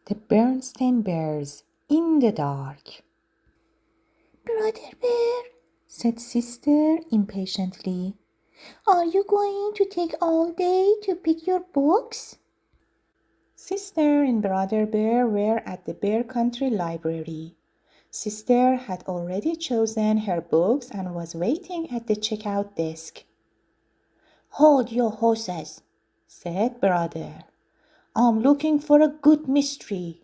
The Berenstain Bears in the dark. Brother Bear, Said sister impatiently. are you going to take all day to pick your books? Sister and brother bear were at the Bear Country Library. Sister had already chosen her books and was waiting at the checkout desk. Hold your horses, Said brother. I'm looking for a good mystery.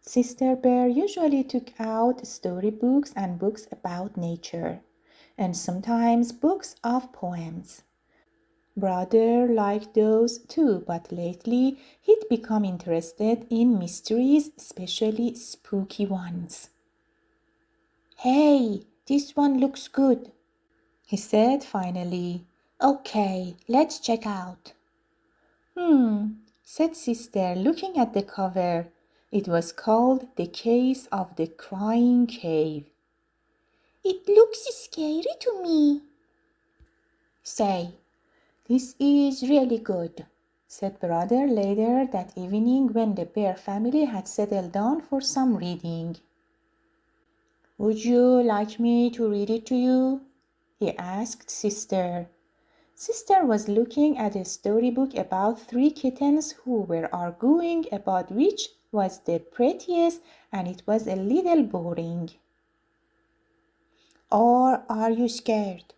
Sister Bear usually took out storybooks and books about nature, and sometimes books of poems. Brother liked those too, but lately he'd become interested in mysteries, especially spooky ones. Hey, this one looks good, He said finally. Okay, let's check out. Said sister, looking at the cover. It was called The Case of the Crying Cave. It looks scary to me. Say, this is really good, said brother later that evening when the bear family had settled down for some reading. Would you like me to read it to you? He asked sister. Sister was looking at a storybook about three kittens who were arguing about which was the prettiest, and it was a little boring. Or are you scared?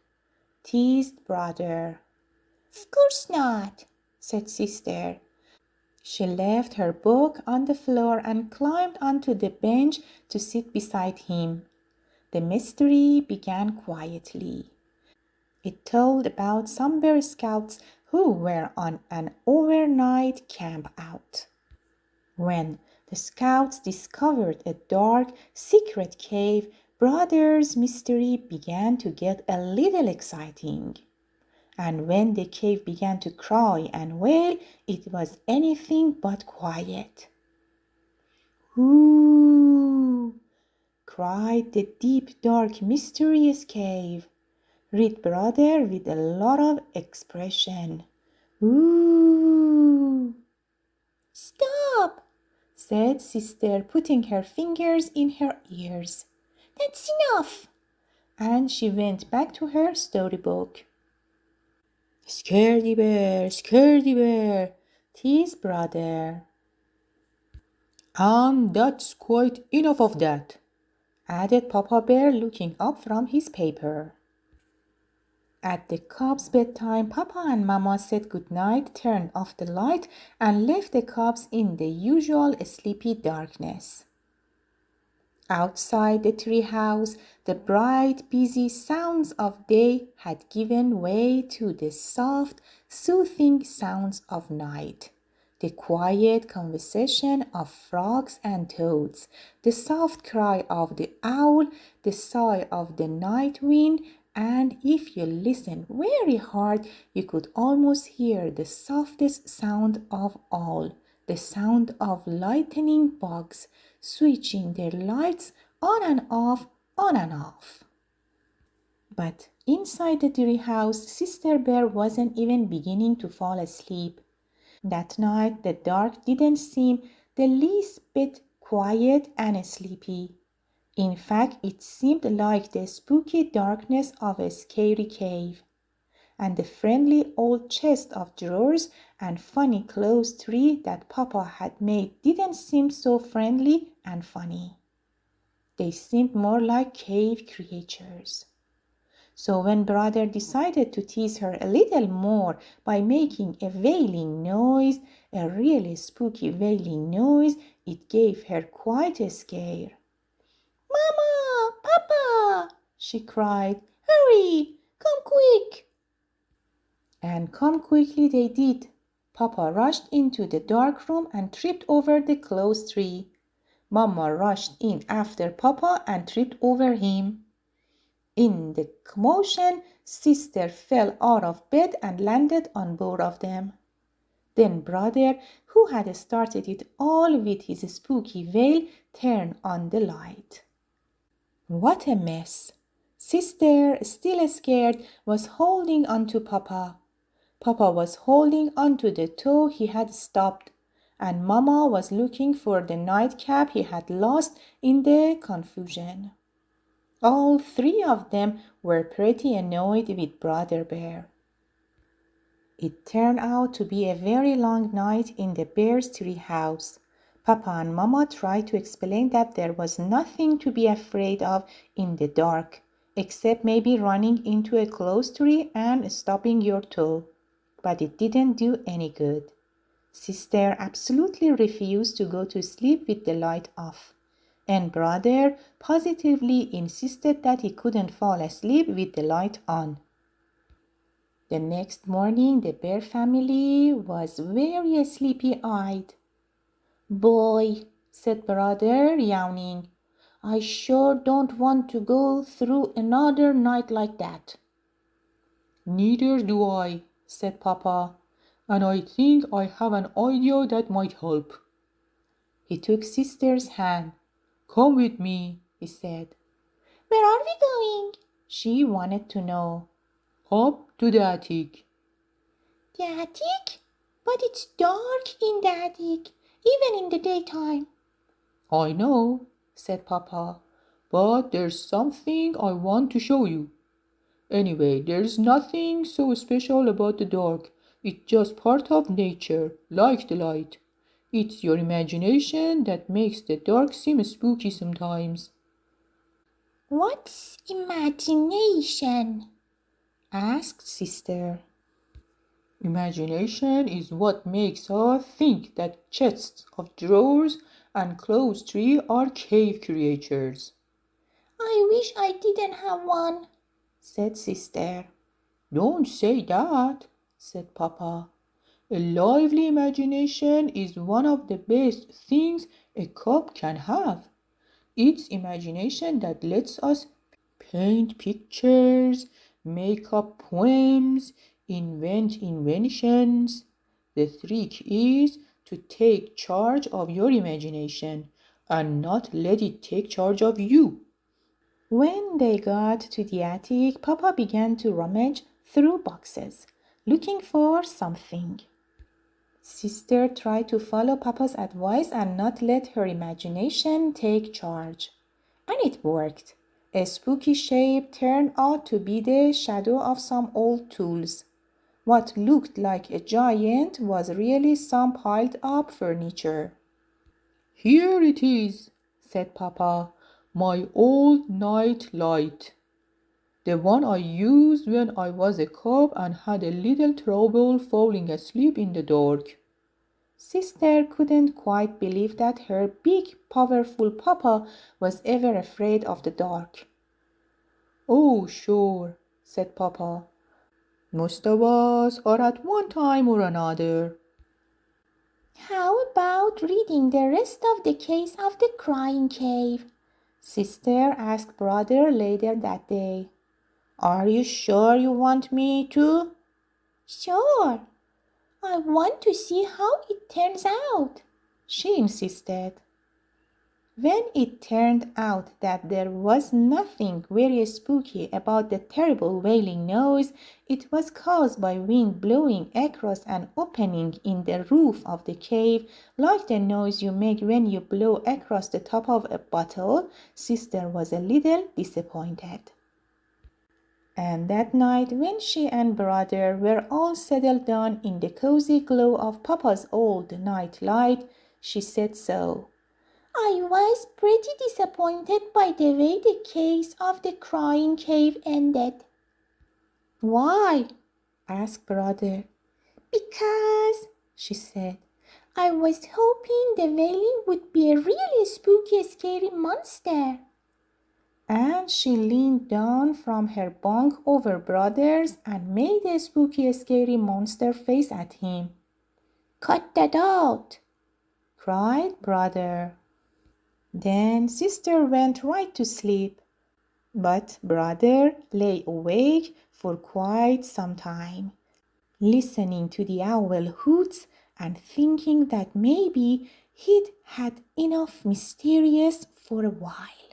Teased brother. Of course not, Said sister. She left her book on the floor and climbed onto the bench to sit beside him. The mystery began quietly. It told about some Bear Scouts who were on an overnight camp out. When the Scouts discovered a dark, secret cave, Brother's mystery began to get a little exciting. And when the cave began to cry and wail, it was anything but quiet. "Ooh!" cried the deep, dark, mysterious cave. Read brother with a lot of expression. "Ooh!" Stop, said sister, putting her fingers in her ears. That's enough. And she went back to her storybook. Scaredy bear, teased brother. And that's quite enough of that, added Papa Bear, looking up from his paper. At the cubs' bedtime, Papa and Mama said goodnight, turned off the light, and left the cubs in the usual sleepy darkness. Outside the treehouse, the bright, busy sounds of day had given way to the soft, soothing sounds of night. The quiet conversation of frogs and toads, the soft cry of the owl, the sigh of the night wind, and if you listened very hard, you could almost hear the softest sound of all, the sound of lightning bugs switching their lights on and off, on and off. But inside the tree house, Sister Bear wasn't even beginning to fall asleep. That night, the dark didn't seem the least bit quiet and sleepy. In fact, it seemed like the spooky darkness of a scary cave. And the friendly old chest of drawers and funny clothes tree that Papa had made didn't seem so friendly and funny. They seemed more like cave creatures. So when brother decided to tease her a little more by making a wailing noise, a really spooky wailing noise, it gave her quite a scare. Mama, Papa, she cried. Hurry, come quick. And come quickly they did. Papa rushed into the dark room and tripped over the clothes tree. Mama rushed in after Papa and tripped over him. In the commotion, sister fell out of bed and landed on both of them. Then brother, who had started it all with his spooky wail, turned on the light. What a mess! Sister, still scared, was holding on to Papa. Papa was holding on to the toe he had stopped, and Mama was looking for the nightcap he had lost in the confusion. All three of them were pretty annoyed with Brother Bear. It turned out to be a very long night in the bear's tree house. Papa and Mama tried to explain that there was nothing to be afraid of in the dark, except maybe running into a closed tree and stubbing your toe. But it didn't do any good. Sister absolutely refused to go to sleep with the light off, and Brother positively insisted that he couldn't fall asleep with the light on. The next morning, the bear family was very sleepy-eyed. "Boy," said Brother, yawning, "I sure don't want to go through another night like that." "Neither do I," said Papa, "and I think I have an idea that might help." He took Sister's hand. "Come with me," he said. Where are we going? She wanted to know. "Up to the attic." The attic? But it's dark in the attic, even in the daytime. "I know," said Papa, "but there's something I want to show you. Anyway, there's nothing so special about the dark. It's just part of nature, like the light. It's your imagination that makes the dark seem spooky sometimes." What's imagination? asked Sister. "Imagination is what makes us think that chests of drawers and clothes tree are cave creatures," I wish I didn't have one, said Sister. "Don't say that," said Papa. "A lively imagination is one of the best things a cub can have. It's imagination that lets us paint pictures, make up poems, invent inventions. The trick is to take charge of your imagination and not let it take charge of you." When they got to the attic, Papa began to rummage through boxes, looking for something. Sister tried to follow Papa's advice and not let her imagination take charge. And it worked. A spooky shape turned out to be the shadow of some old tools. What looked like a giant was really some piled up furniture. "Here it is," said Papa, "my old night light. The one I used when I was a cub and had a little trouble falling asleep in the dark." Sister couldn't quite believe that her big, powerful Papa was ever afraid of the dark. "Oh, sure," said Papa. "Most of us are at one time or another." How about reading the rest of the case of the Crying Cave? Sister asked Brother later that day. "Are you sure you want me to?" Sure. I want to see how it turns out, she insisted. When it turned out that there was nothing very spooky about the terrible wailing noise, it was caused by wind blowing across an opening in the roof of the cave, like the noise you make when you blow across the top of a bottle, Sister was a little disappointed. And that night, when she and Brother were all settled down in the cozy glow of Papa's old night light, she said so. I was pretty disappointed by the way the case of the Crying Cave ended. "Why?" asked Brother. Because, she said, I was hoping the wailing would be a really spooky, scary monster. And she leaned down from her bunk over Brother's and made a spooky, scary monster face at him. "Cut that out!" cried Brother. Then Sister went right to sleep, but Brother lay awake for quite some time, listening to the owl hoots and thinking that maybe he'd had enough mysterious for a while.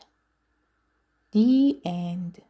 The end.